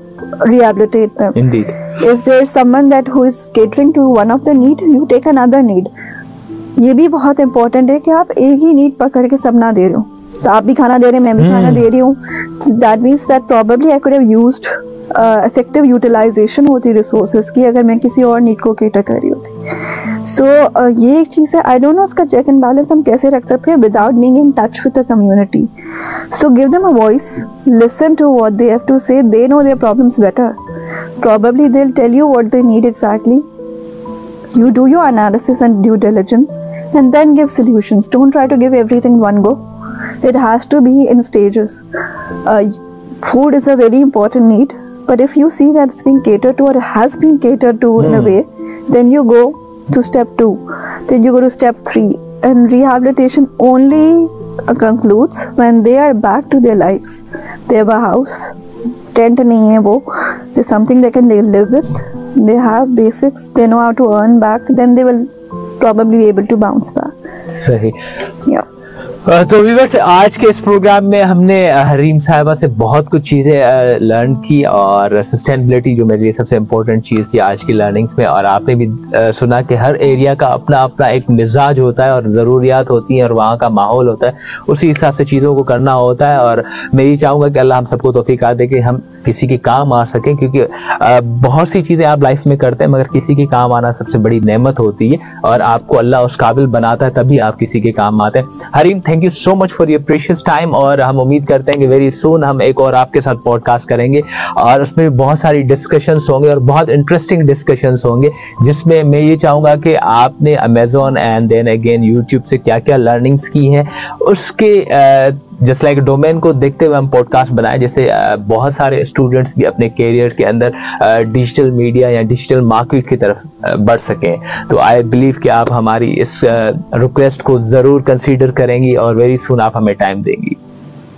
rehabilitate them. Indeed. If there's someone that who is catering to one of the need, you take another need. ये भी बहुत important है कि आप एक ही need पकड़ के सब ना दे रहे हो. So आप भी खाना दे रहे हैं, मैं भी खाना दे रही हूँ. That means that probably I could have used effective utilization होती resources की, अगर मैं किसी और need को cater कर रही होती. So ये एक चीज़ है. I don't know उसका check and balance हम कैसे रख सकते हैं without being in touch with the community. So give them a voice, listen to what they have to say. They know their problems better. Probably they'll tell you what they need exactly. You do your analysis and due diligence and then give solutions. Don't try to give everything one go. It has to be in stages. food is a very important need, but if you see that it's being catered to or has been catered to in a way, then you go to step 2, then you go to step 3, and rehabilitation only concludes when they are back to their lives. They have a house, tent नहीं है वो, there's something they can live with, they have basics, they know how to earn back, then they will probably be able to bounce back. सही। Yeah. तो viewers, आज के इस programme में हमने हरीम साहिबा से बहुत कुछ चीज़ें लर्न की, और सस्टेनेबिलिटी जो मेरे लिए सबसे इम्पोर्टेंट चीज़ थी आज की लर्निंग्स में। और आपने भी सुना कि हर एरिया का अपना अपना एक मिजाज होता है और ज़रूरियात होती हैं और वहाँ का माहौल होता है, उसी हिसाब से चीज़ों को करना होता है। और मैं ये चाहूँगा कि अल्लाह हम सबको तौफीक दे कि हम किसी के काम आ सकें, क्योंकि बहुत सी चीज़ें आप लाइफ में करते हैं मगर किसी के काम आना सबसे बड़ी नेमत होती है, और आपको अल्लाह उस काबिल बनाता है तभी आप किसी के काम आते हैं। Hareem, thank you so much for your precious time, और हम उम्मीद करते हैं कि वेरी सून हम एक और आपके साथ पॉडकास्ट करेंगे, और उसमें भी बहुत सारी डिस्कशंस होंगे और बहुत इंटरेस्टिंग डिस्कशंस होंगे, जिसमें मैं ये चाहूँगा कि आपने Amazon and then again YouTube से क्या क्या लर्निंग्स की हैं उसके जस्ट लाइक डोमेन को देखते हुए हम पॉडकास्ट बनाए, जैसे बहुत सारे स्टूडेंट्स भी अपने कैरियर के अंदर डिजिटल मीडिया या डिजिटल मार्केट की तरफ बढ़ सकें। तो आई बिलीव कि आप हमारी इस रिक्वेस्ट को ज़रूर कंसीडर करेंगी और वेरी सून आप हमें टाइम देंगी।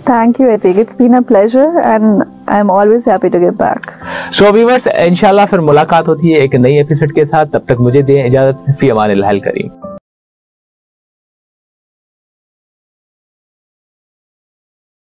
Thank you, Atik. It's been a pleasure and I'm always happy to get back. So viewers, इंशाल्लाह फिर मुलाकात होती है एक नई एपिसोड के साथ। तब तक मुझे दें इजाज़त, फी अमान अल्लाह करीम।